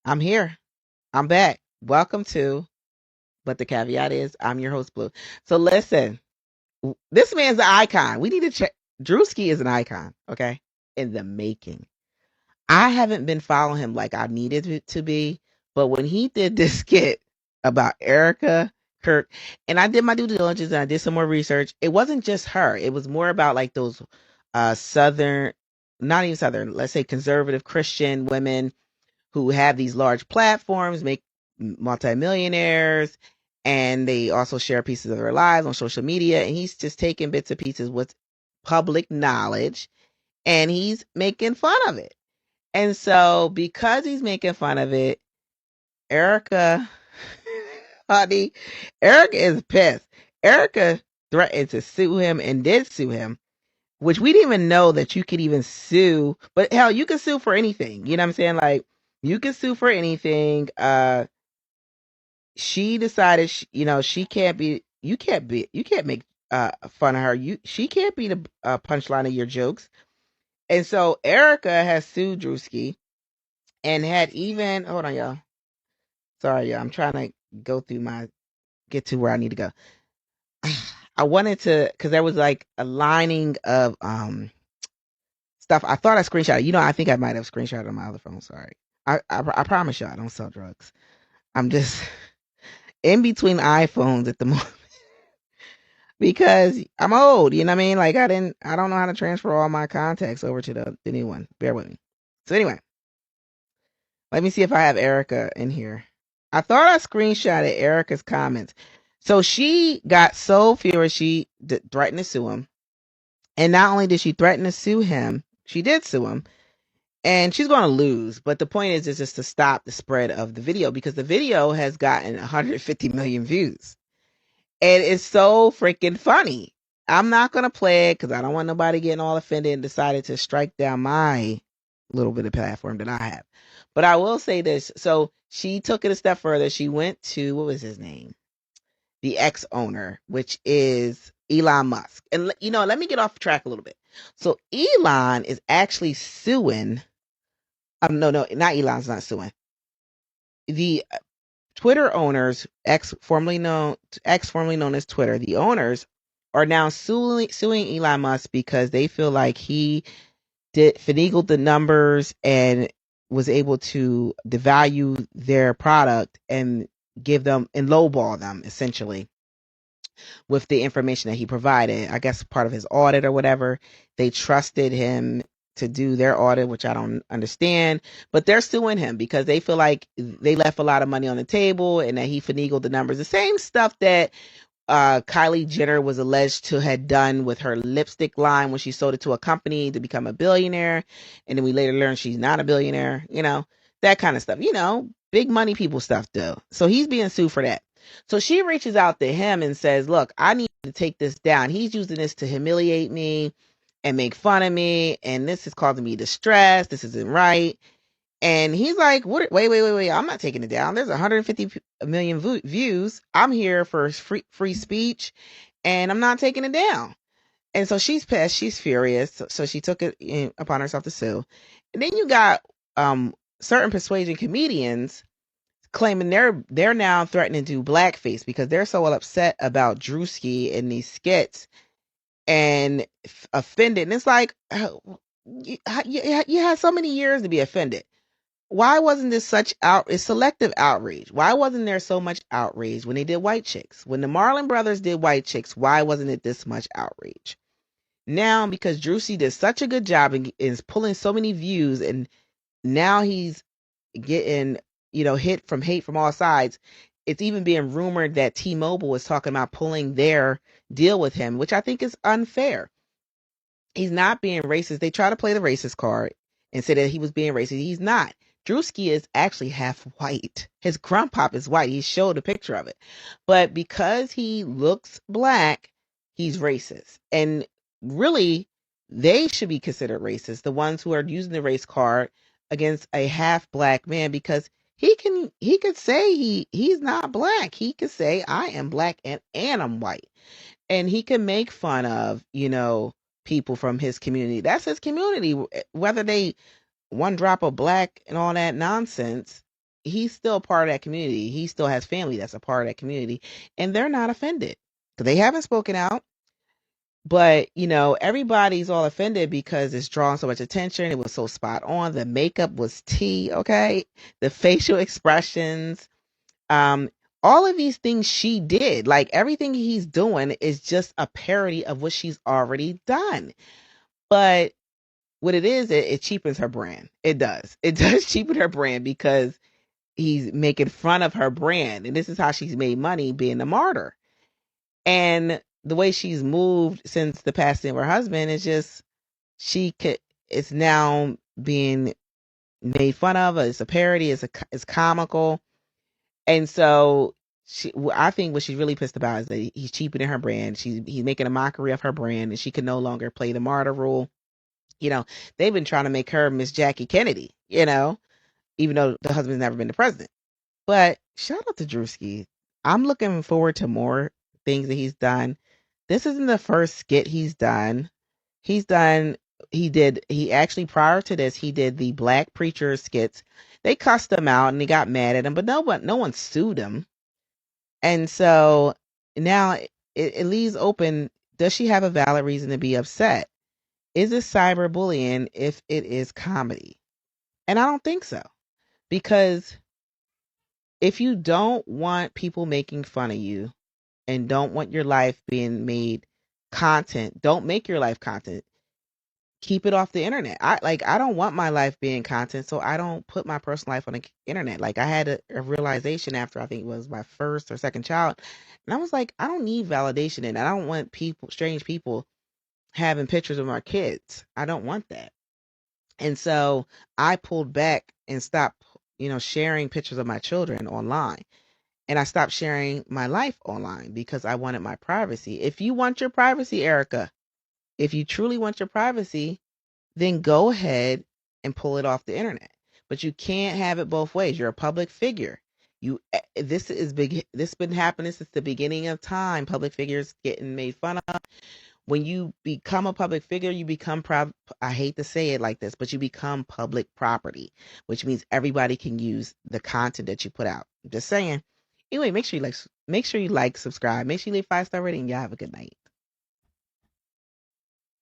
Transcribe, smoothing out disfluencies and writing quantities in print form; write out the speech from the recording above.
I'm here. I'm back. Welcome to, but the caveat is, I'm your host, Blue. So listen, this man's an icon. We need to check. Druski is an icon, okay? In the making. I haven't been following him like I needed to be, but when he did this skit about Erica Kirk, and I did my due diligence and I did some more research, it wasn't just her. It was more about like those Southern, not even Southern, let's say conservative Christian women who have these large platforms, make multimillionaires, and they also share pieces of their lives on social media. And he's just taking bits and pieces with public knowledge and he's making fun of it. And so, because he's making fun of it, Erica, honey, Erica is pissed. Erica threatened to sue him and did sue him, which we didn't even know that you could even sue. But hell, you can sue for anything. You know what I'm saying? Like, you can sue for anything. She decided, she can't be, you can't make fun of her. She can't be the punchline of your jokes. And so Erica has sued Druski and had even, hold on, y'all. Sorry, y'all. I'm trying to get to where I need to go. I wanted to, because there was like a lining of stuff. I thought I screenshot. I think I might have screenshotted on my other phone. Sorry. I promise y'all, I don't sell drugs. I'm just in between iPhones at the moment because I'm old. You know what I mean? Like I don't know how to transfer all my contacts over to the new one. Bear with me. So anyway, let me see if I have Erica in here. I thought I screenshotted Erica's comments. So she got so furious she threatened to sue him. And not only did she threaten to sue him, she did sue him. And she's going to lose. But the point is just to stop the spread of the video because the video has gotten 150 million views. And it's so freaking funny. I'm not going to play it because I don't want nobody getting all offended and decided to strike down my little bit of platform that I have. But I will say this. So she took it a step further. She went to, what was his name? The ex-owner, which is Elon Musk. And, let me get off track a little bit. So Elon is actually suing. No, not Elon's not suing. The Twitter owners, formerly known as Twitter, the owners are now suing Elon Musk because they feel like he did finagled the numbers and was able to devalue their product and give them and lowball them essentially with the information that he provided. I guess part of his audit or whatever. They trusted him to do their audit, which I don't understand, but they're suing him because they feel like they left a lot of money on the table and that he finagled the numbers. The same stuff that Kylie Jenner was alleged to had done with her lipstick line when she sold it to a company to become a billionaire. And then we later learned she's not a billionaire, that kind of stuff, big money people stuff though. So he's being sued for that. So she reaches out to him and says, look, I need to take this down. He's using this to humiliate me and make fun of me. And this is causing me distress. This isn't right. And he's like, "What? Wait. I'm not taking it down. There's 150 million views. I'm here for free speech and I'm not taking it down." And so she's pissed. She's furious. So she took it upon herself to sue. And then you got certain persuasion comedians claiming they're now threatening to do blackface because they're so upset about Druski and these skits and offended. And it's like, you had so many years to be offended. Why wasn't this such selective outrage? Why wasn't there so much outrage when they did White Chicks? When the Marlon Brothers did White Chicks, why wasn't it this much outrage? Now, because Drusi did such a good job and is pulling so many views, and now he's getting, hit from hate from all sides. It's even being rumored that T-Mobile is talking about pulling their deal with him, which I think is unfair. He's not being racist. They try to play the racist card and say that he was being racist. He's not. Druski is actually half white. His grandpop is white. He showed a picture of it. But because he looks black, he's racist. And really, they should be considered racist, the ones who are using the race card against a half black man, because he could say he's not black. He could say I am black and I'm white. And he can make fun of, people from his community. That's his community. Whether they one drop of black and all that nonsense, he's still part of that community. He still has family that's a part of that community, and they're not offended because they haven't spoken out. But everybody's all offended because it's drawing so much attention. It was so spot on. The makeup was tea, okay? The facial expressions, um, all of these things she did, like everything he's doing is just a parody of what she's already done. But what it is, it cheapens her brand. It does. It does cheapen her brand because he's making fun of her brand. And this is how she's made money, being a martyr. And the way she's moved since the passing of her husband is just, it's now being made fun of. It's a parody. It's comical. And so I think what she's really pissed about is that he's cheapening her brand. He's making a mockery of her brand, and she can no longer play the martyr role. They've been trying to make her Miss Jackie Kennedy, even though the husband's never been the president. But shout out to Druski. I'm looking forward to more things that he's done. This isn't the first skit he's done. He actually, prior to this, he did the Black Preacher skits. They cussed him out and they got mad at him, but no one sued him. And so now it leaves open, does she have a valid reason to be upset? Is it cyberbullying if it is comedy? And I don't think so. Because if you don't want people making fun of you and don't want your life being made content, don't make your life content. Keep it off the internet. I don't want my life being content, so I don't put my personal life on the internet. Like, I had a realization after, I think it was my first or second child, and I was like, I don't need validation, and I don't want strange people having pictures of my kids. I don't want that. And so I pulled back and stopped, sharing pictures of my children online. And I stopped sharing my life online because I wanted my privacy. If you want your privacy, Erica, if you truly want your privacy, then go ahead and pull it off the internet. But you can't have it both ways. You're a public figure. This is big. This has been happening since the beginning of time. Public figures getting made fun of. When you become a public figure, you become I hate to say it like this, but you become public property, which means everybody can use the content that you put out. I'm just saying. Anyway, make sure you like, subscribe, make sure you leave 5-star rating. Y'all have a good night.